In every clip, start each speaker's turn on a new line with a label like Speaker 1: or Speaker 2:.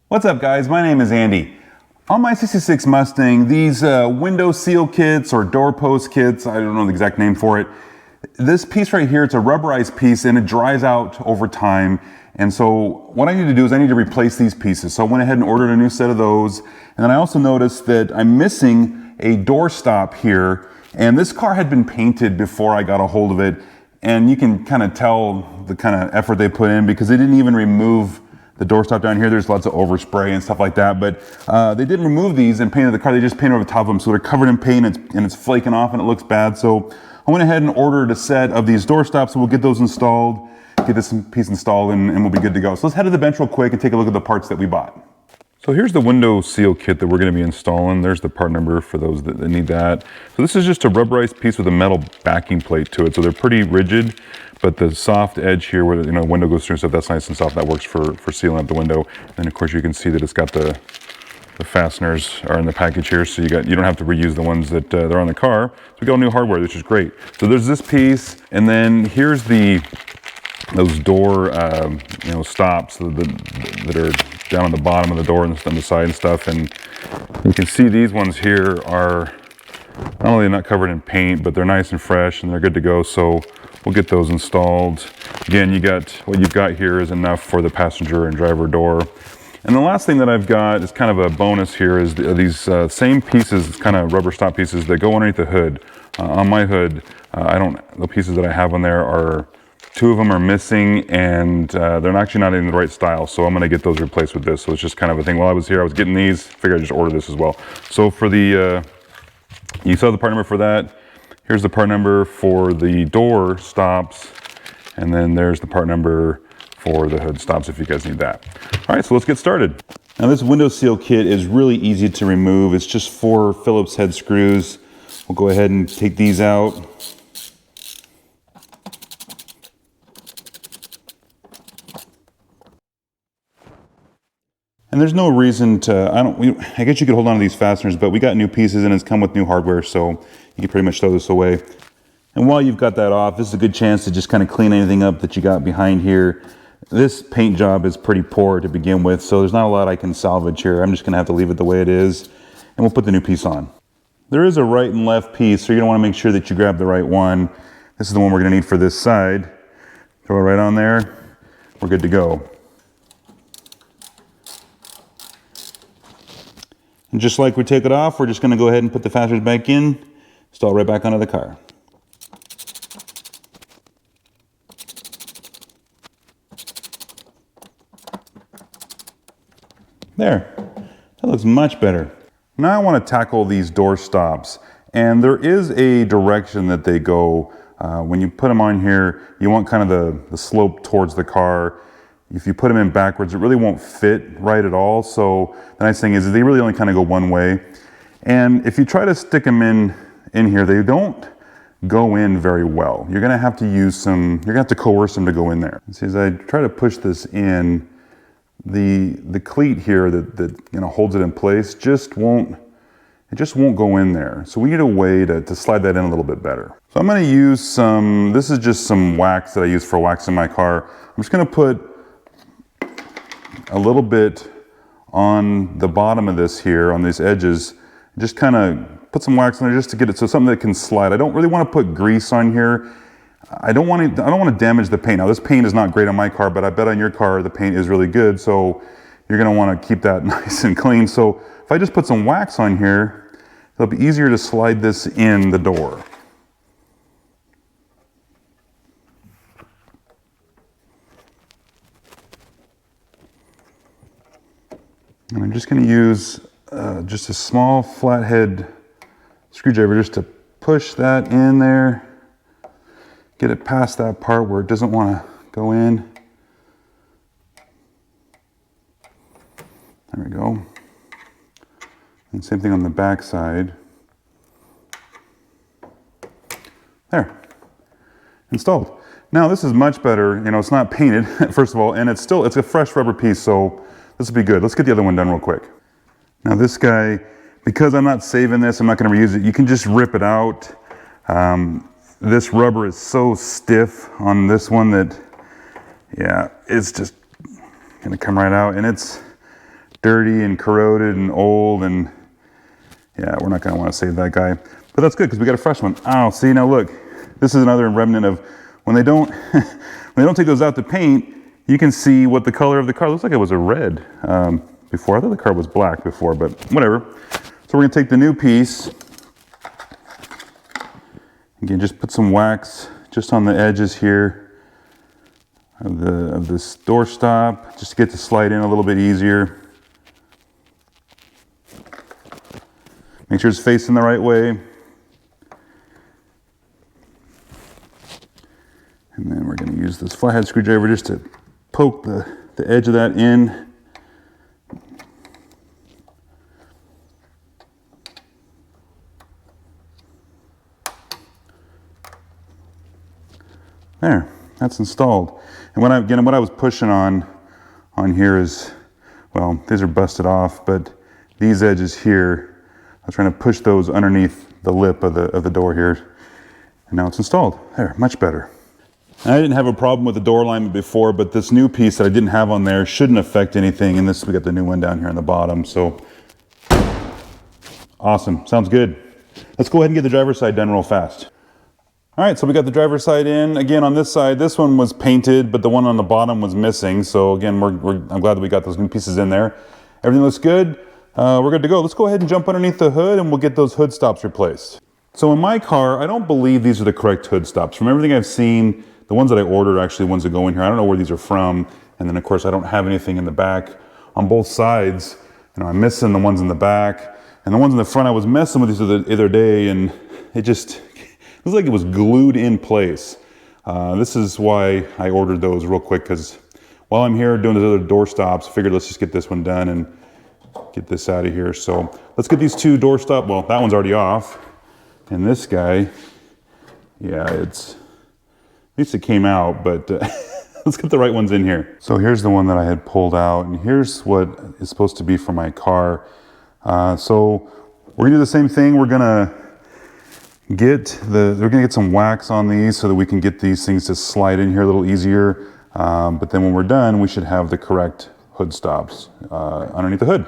Speaker 1: What's up guys, my name is Andy. On my 66 Mustang, these window seal kits or door post kits, I don't know the exact name for it, this piece right here, it's a rubberized piece and it dries out over time. And so what I need to do is I need to replace these pieces. So I went ahead and ordered a new set of those. And then I also noticed that I'm missing a door stop here. And this car had been painted before I got a hold of it. And you can kind of tell the kind of effort they put in because they didn't even remove the door stop down here. There's lots of overspray and stuff like that, but they didn't remove these and painted the car. They just painted over the top of them. So they're covered in paint and it's flaking off and it looks bad. So I went ahead and ordered a set of these door stops. So we'll get those installed, get this piece installed and we'll be good to go. So let's head to the bench real quick and take a look at the parts that we bought. So here's the window seal kit that we're going to be installing. There's the part number for those that need that. So this is just a rubberized piece with a metal backing plate to it. So they're pretty rigid. But the soft edge here where the window goes through and stuff, that's nice and soft. That works for sealing up the window. And of course you can see that it's got the fasteners are in the package here, so you don't have to reuse the ones that are on the car. So we got all new hardware, which is great. So there's this piece, and then here's those door stops that are down on the bottom of the door and on the side and stuff. And you can see these ones here are not only not covered in paint, but they're nice and fresh and they're good to go. So we'll get those installed. Again, what you've got here is enough for the passenger and driver door. And the last thing that I've got is kind of a bonus here is these same pieces, kind of rubber stop pieces that go underneath the hood. On my hood, the pieces that I have on there are, 2 of them are missing and they're actually not in the right style. So I'm gonna get those replaced with this. So it's just kind of a thing. While I was here, I was getting these, figured I'd just order this as well. So for the, you saw the part number for that. Here's the part number for the door stops. And then there's the part number for the hood stops if you guys need that. All right, so let's get started. Now this window seal kit is really easy to remove. It's just 4 Phillips head screws. We'll go ahead and take these out. And there's no reason to, I guess you could hold on to these fasteners, but we got new pieces and it's come with new hardware, so you can pretty much throw this away. And while you've got that off, this is a good chance to just kind of clean anything up that you got behind here. This paint job is pretty poor to begin with, so there's not a lot I can salvage here. I'm just gonna have to leave it the way it is, and we'll put the new piece on. There is a right and left piece, so you're gonna wanna make sure that you grab the right one. This is the one we're gonna need for this side. Throw it right on there, we're good to go. And just like we take it off, we're just gonna go ahead and put the fasteners back in, install it right back onto the car. There, that looks much better. Now I want to tackle these door stops, and there is a direction that they go. When you put them on here, you want kind of the slope towards the car. If you put them in backwards, it really won't fit right at all. So the nice thing is they really only kind of go one way. And if you try to stick them in here, they don't go in very well. You're gonna have to you're gonna have to coerce them to go in there. See, as I try to push this in, the cleat here that holds it in place just won't go in there. So we need a way to slide that in a little bit better. So I'm gonna use this is just some wax that I use for waxing my car. I'm just gonna put a little bit on the bottom of this here, on these edges, just kind of put some wax on there just to get it so something that can slide. I don't really want to put grease on here. I don't want to damage the paint. Now this paint is not great on my car, but I bet on your car the paint is really good, so you're going to want to keep that nice and clean. So if I just put some wax on here, it'll be easier to slide this in the door. And I'm just going to use just a small flathead screwdriver just to push that in there. Get it past that part where it doesn't want to go in. There we go. And same thing on the back side. There. Installed. Now this is much better. It's not painted, first of all, and it's a fresh rubber piece, so this will be good. Let's get the other one done real quick. Now this guy, because I'm not saving this, I'm not going to reuse it, you can just rip it out. this rubber is so stiff on this one that, yeah, it's just gonna come right out, and it's dirty and corroded and old, and yeah, we're not gonna wanna save that guy. But that's good because we got a fresh one. Oh, see, now look, this is another remnant of when they don't, when they don't take those out to paint, you can see what the color of the car looks like. It was a red before. I thought the car was black before, but whatever. So we're gonna take the new piece. Again, just put some wax just on the edges here of this door stop, just to get to slide in a little bit easier. Make sure it's facing the right way. And then we're going to use this flathead screwdriver just to poke the edge of that in. There, that's installed. And what I was pushing on here is, well, these are busted off, but these edges here, I was trying to push those underneath the lip of the door here, and now it's installed. There, much better. And I didn't have a problem with the door alignment before, but this new piece that I didn't have on there shouldn't affect anything. And we got the new one down here on the bottom. So awesome, sounds good. Let's go ahead and get the driver's side done real fast. All right, so we got the driver's side in. Again, on this side, this one was painted, but the one on the bottom was missing. So again, I'm glad that we got those new pieces in there. Everything looks good. We're good to go. Let's go ahead and jump underneath the hood and we'll get those hood stops replaced. So in my car, I don't believe these are the correct hood stops. From everything I've seen, the ones that I ordered are actually ones that go in here. I don't know where these are from. And then of course, I don't have anything in the back on both sides. You know, I'm missing the ones in the back, and the ones in the front, I was messing with these the other day, and it just, it was like it was glued in place. This is why I ordered those real quick, because while I'm here doing those other door stops, I figured let's just get this one done and get this out of here. So let's get these two door stops. Well, that one's already off. And this guy, yeah, at least it came out, but let's get the right ones in here. So here's the one that I had pulled out, and here's what is supposed to be for my car. So we're gonna do the same thing. We're gonna get some wax on these so that we can get these things to slide in here a little easier. But then when we're done, we should have the correct hood stops underneath the hood.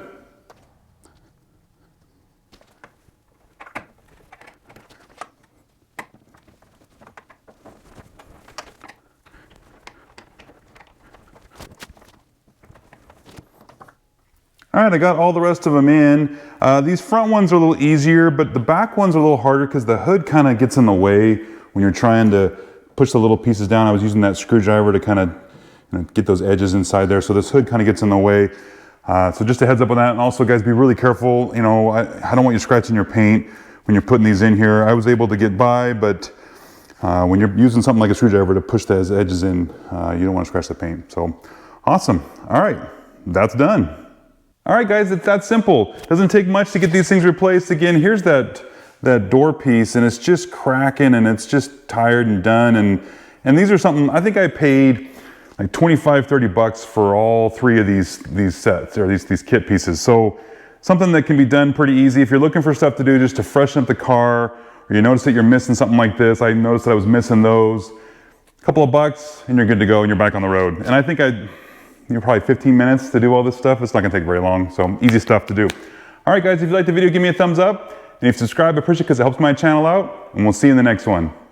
Speaker 1: All right, I got all the rest of them in. These front ones are a little easier, but the back ones are a little harder because the hood kind of gets in the way when you're trying to push the little pieces down. I was using that screwdriver to kind of get those edges inside there. So this hood kind of gets in the way. So just a heads up on that. And also guys, be really careful. You know, I don't want you scratching your paint when you're putting these in here. I was able to get by, but when you're using something like a screwdriver to push those edges in, you don't want to scratch the paint. So awesome. All right, that's done. All right, guys, it's that simple. Doesn't take much to get these things replaced. Again, here's that door piece, and it's just cracking, and it's just tired and done. And these are something, I think I paid like 25, 30 bucks for all three of these sets, or these kit pieces. So something that can be done pretty easy. If you're looking for stuff to do just to freshen up the car, or you notice that you're missing something like this, I noticed that I was missing those. A couple of bucks, and you're good to go, and you're back on the road. And I think you're probably 15 minutes to do all this stuff. It's not gonna take very long, so easy stuff to do. All right, guys, if you liked the video, give me a thumbs up. And if you subscribe, I appreciate it because it helps my channel out. And we'll see you in the next one.